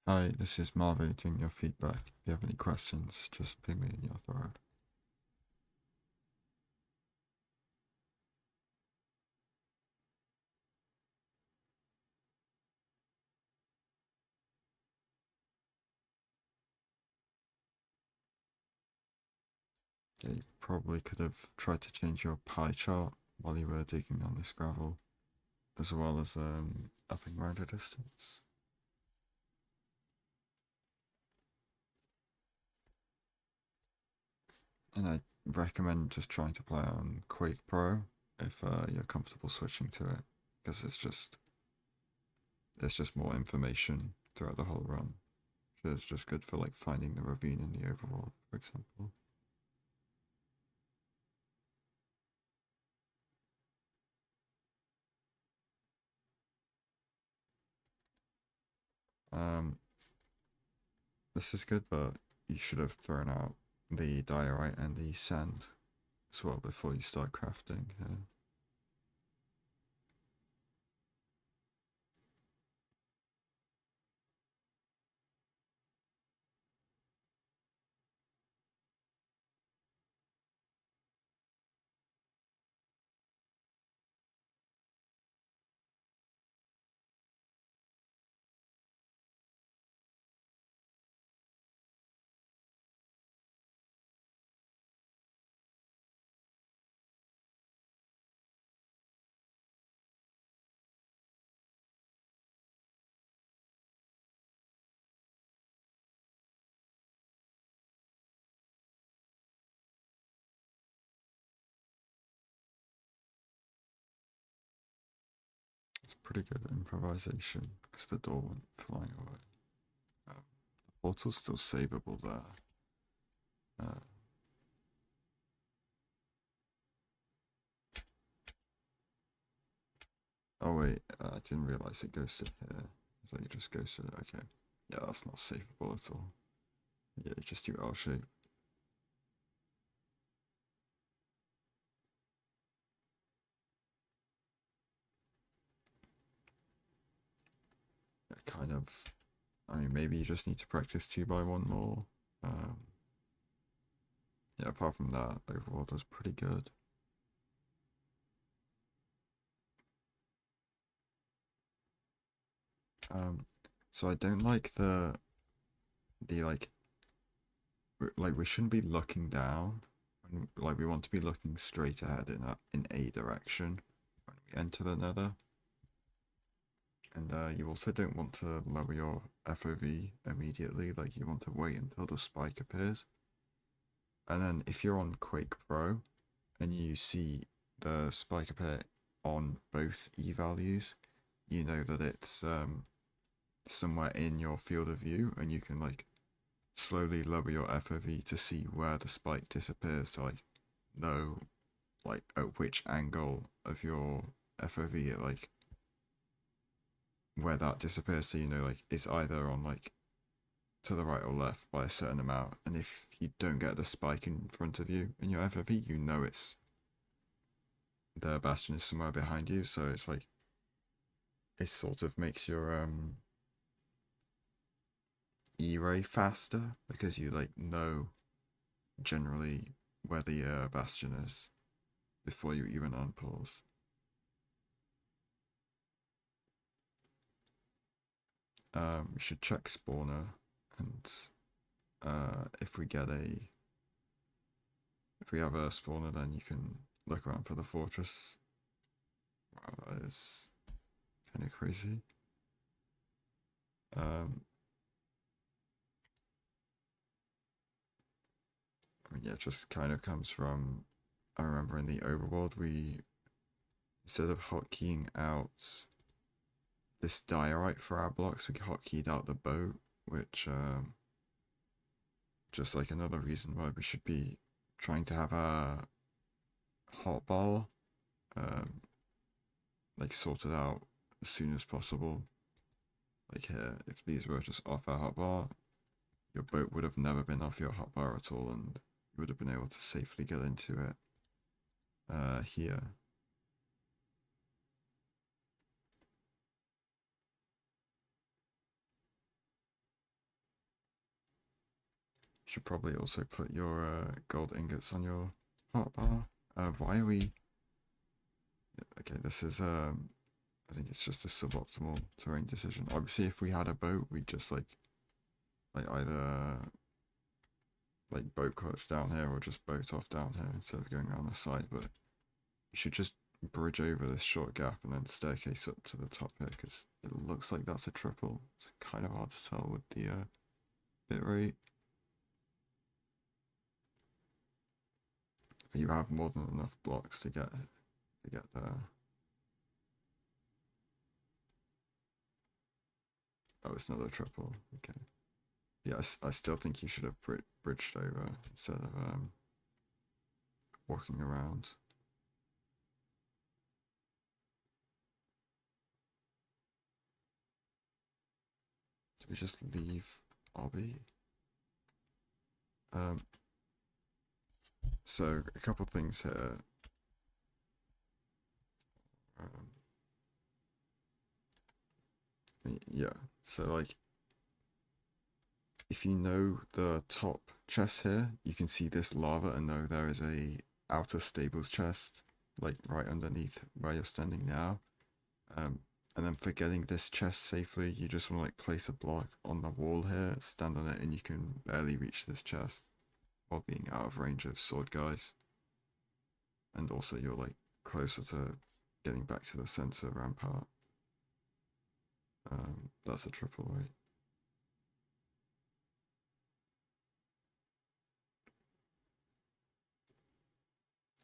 Hi, this is Mauvu doing your feedback. If you have any questions, just ping me in your thread. Yeah, you probably could have tried to change your pie chart while you were digging on this gravel, as well as upping render distance. And I recommend just trying to play on Quake Pro if you're comfortable switching to it, because there's just more information throughout the whole run. So it's just good for like finding the ravine in the overworld, for example. Um, This is good, but you should have thrown out the diorite and the sand as well before you start crafting. It's pretty good improvisation because the door went flying away. The portal's still savable there. Uh, oh wait, I didn't realize it ghosted here. I thought you just ghosted it. Okay. Yeah, that's not savable at all. Yeah, you just do L shape. Yeah, kind of. I mean, maybe you just need to practice 2x1 more. Um, yeah, apart from that, overworld was pretty good. Um, so I don't like the like we shouldn't be looking down. Like we want to be looking straight ahead in a direction when we enter the Nether. And you also don't want to lower your FOV immediately. Like you want to wait until the spike appears. And then if you're on Quake Pro and you see the spike appear on both E values, you know that it's somewhere in your field of view, and you can like slowly lower your FOV to see where the spike disappears to like know like at which angle of your FOV it like where that disappears, so you know like it's either on like to the right or left by a certain amount, and if you don't get the spike in front of you in your FOV, you know it's the bastion is somewhere behind you, so it's like it sort of makes your E-ray faster because you like know generally where the bastion is before you even unpause. We should check spawner, and if we get if we have a spawner, then you can look around for the fortress. Wow, that is kind of crazy. Um, I mean, yeah, it just kind of comes from. I remember in the overworld, we instead of hotkeying out this diorite for our blocks, we hotkeyed out the boat, which just like another reason why we should be trying to have a hotbar um, like sorted out as soon as possible. Like here, if these were just off our hotbar, your boat would have never been off your hotbar at all, and you would have been able to safely get into it here. Should probably also put your gold ingots on your hotbar. Why are we? Okay, this is I think it's just a suboptimal terrain decision. Obviously, if we had a boat, we'd just like either like boat coach down here or just boat off down here instead of going around the side. But you should just bridge over this short gap and then staircase up to the top here because it looks like that's a triple. It's kind of hard to tell with the bit rate. You have more than enough blocks to get there. Oh, it's not a triple. Okay. Yeah, I still think you should have bridged over instead of walking around. Did we just leave Obby? So a couple things here. Yeah, so like if you know the top chest here, you can see this lava and know there is a outer stables chest like right underneath where you're standing now. And then for getting this chest safely, you just want to like place a block on the wall here, stand on it, and you can barely reach this chest while being out of range of sword guys. And also you're like closer to getting back to the center rampart. That's a triple weight.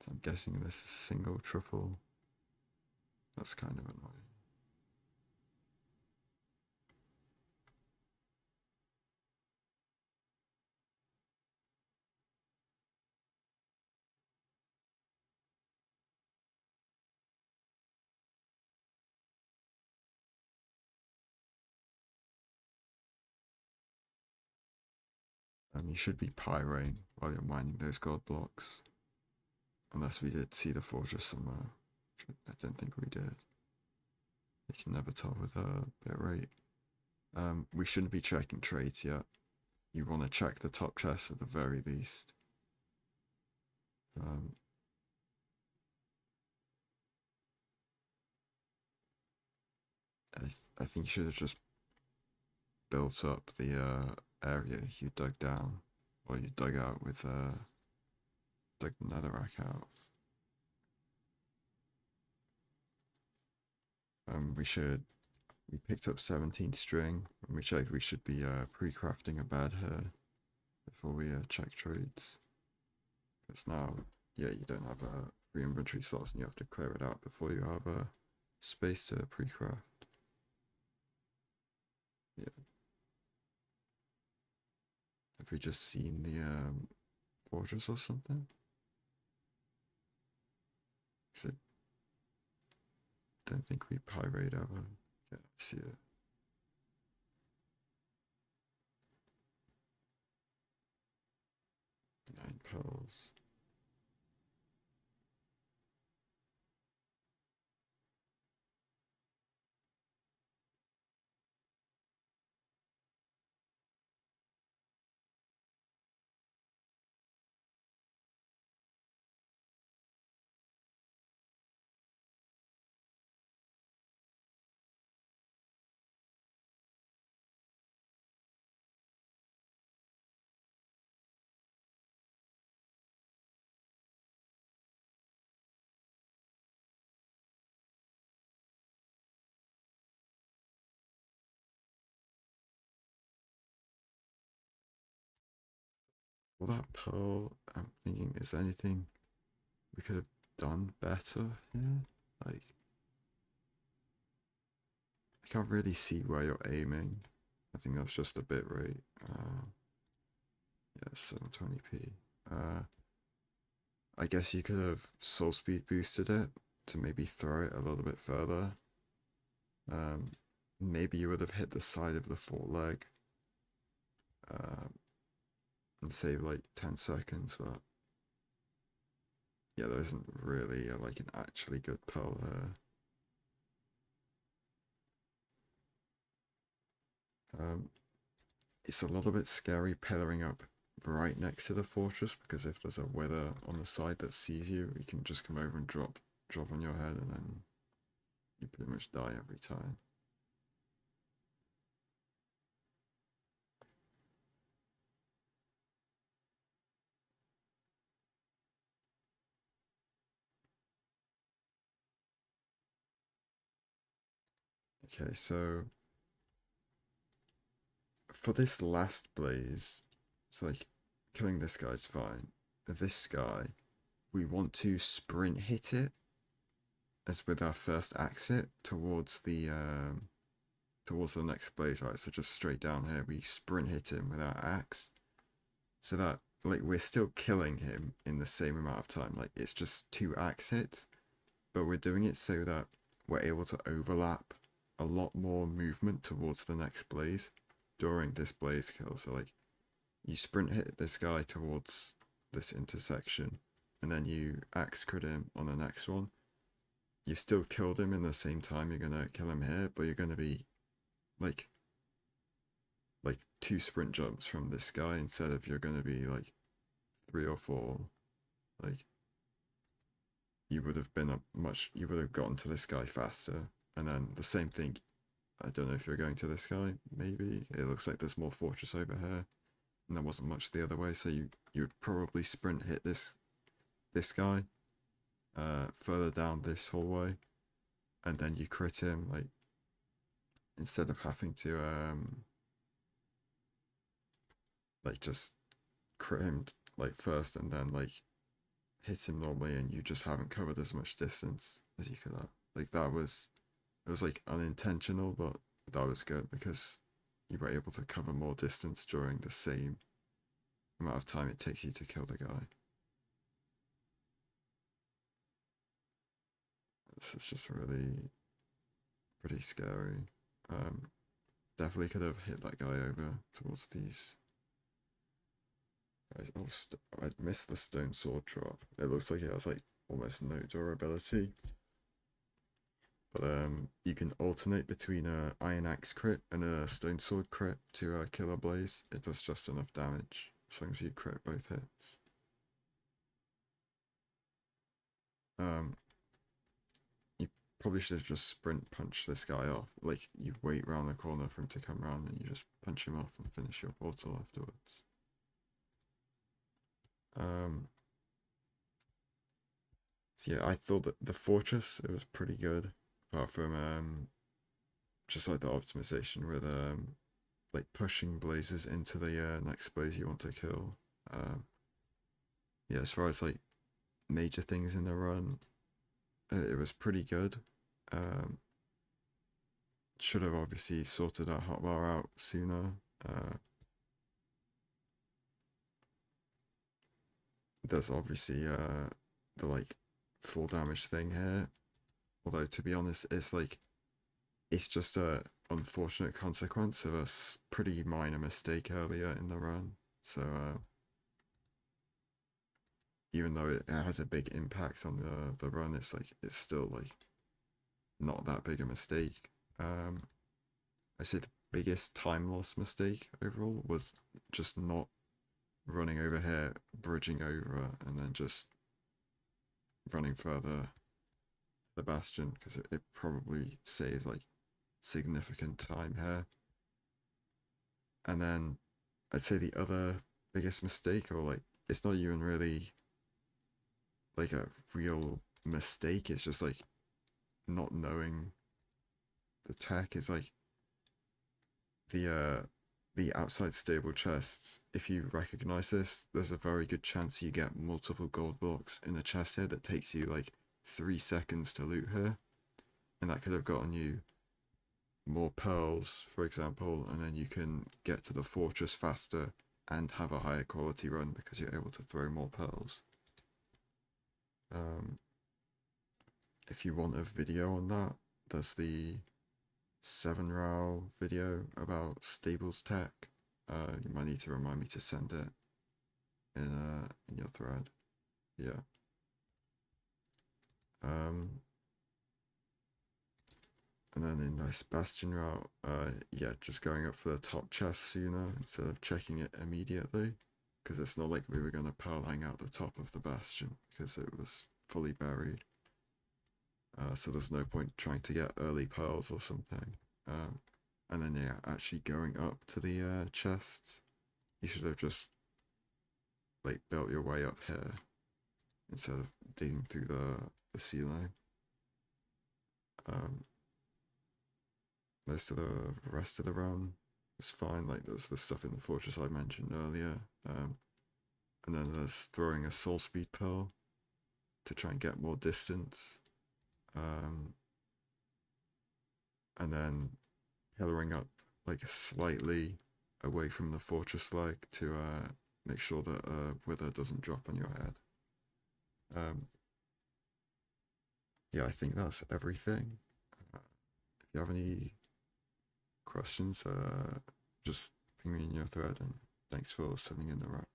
So I'm guessing this is single, triple. That's kind of annoying. You should be pyrane while you're mining those gold blocks. Unless we did see the fortress somewhere. I don't think we did. You can never tell with a bit rate. We shouldn't be checking trades yet. You want to check the top chest at the very least. I think you should have just built up the area you dug down, or you dug out with dug the netherrack out. We picked up 17 string, and we checked we should be pre-crafting a bed here before we check trades. Because now, yeah, you don't have free inventory slots and you have to clear it out before you have space to pre-craft. Yeah. Have we just seen the fortress or something? Because I don't think we pirate ever. Yeah, I see it. Nine pearls. Well, that pearl, I'm thinking, is there anything we could have done better here? Like, I can't really see where you're aiming. I think that's just the bit rate. Yeah, 720p. I guess you could have soul speed boosted it to maybe throw it a little bit further. Maybe you would have hit the side of the fort leg and save like 10 seconds, but yeah, there isn't really like an actually good pearl there. It's a little bit scary pillaring up right next to the fortress, because if there's a wither on the side that sees you, he can just come over and drop on your head, and then you pretty much die every time. Okay, so for this last blaze, it's like killing this guy's fine. This guy, we want to sprint hit it as with our first exit towards the next blaze, right? So just straight down here, we sprint hit him with our axe, so that like we're still killing him in the same amount of time. Like it's just 2 axe hits, but we're doing it so that we're able to overlap a lot more movement towards the next blaze during this blaze kill. So like you sprint hit this guy towards this intersection, and then you axe crit him on the next one. You still killed him in the same time you're gonna kill him here, but you're gonna be like 2 sprint jumps from this guy instead of you're gonna be like 3 or 4. Like you would have gotten to this guy faster. And then the same thing, I don't know if you're going to this guy, maybe. It looks like there's more fortress over here. And there wasn't much the other way, so you'd probably sprint hit this guy further down this hallway, and then you crit him, like instead of having to like just crit him like first and then like hit him normally, and you just haven't covered as much distance as you could have. Like it was like unintentional, but that was good because you were able to cover more distance during the same amount of time it takes you to kill the guy. This is just really pretty scary. Definitely could have hit that guy over towards these. I missed the stone sword drop. It looks like it has like almost no durability. But you can alternate between a iron axe crit and a stone sword crit to kill a blaze. It does just enough damage as long as you crit both hits. You probably should have just sprint punched this guy off. Like you wait round the corner for him to come round, and you just punch him off and finish your portal afterwards. So yeah, I thought that the fortress, it was pretty good, apart from just like the optimization with like pushing blazes into the next blaze you want to kill. Yeah, as far as like major things in the run, it was pretty good. Um, should have obviously sorted that hotbar out sooner. There's obviously the like full damage thing here, although to be honest, it's just a unfortunate consequence of a pretty minor mistake earlier in the run. So even though it has a big impact on the run, it's still like not that big a mistake. I say the biggest time loss mistake overall was just not running over here, bridging over, and then just running further the bastion, because it probably saves like significant time here. And then I'd say the other biggest mistake, or like it's not even really like a real mistake, it's just like not knowing the tech, is like the outside stable chests. If you recognize this, there's a very good chance you get multiple gold blocks in a chest here that takes you like 3 seconds to loot here, and that could have gotten you more pearls, for example, and then you can get to the fortress faster and have a higher quality run because you're able to throw more pearls. If you want a video on that, there's the 7 row video about stables tech. You might need to remind me to send it in your thread. Yeah. And then in this bastion route, yeah, just going up for the top chest sooner instead of checking it immediately. because it's not like we were going to pearl hang out the top of the bastion because it was fully buried. So there's no point trying to get early pearls or something. And then yeah, actually going up to the chests, you should have just like built your way up here instead of digging through the ceiling. Most of the rest of the run is fine. Like there's the stuff in the fortress I mentioned earlier. And then there's throwing a soul speed pearl to try and get more distance. And then pillaring up like slightly away from the fortress leg to make sure that wither doesn't drop on your head. Yeah, I think that's everything. If you have any questions, just ping me in your thread, and thanks for sending in the rap.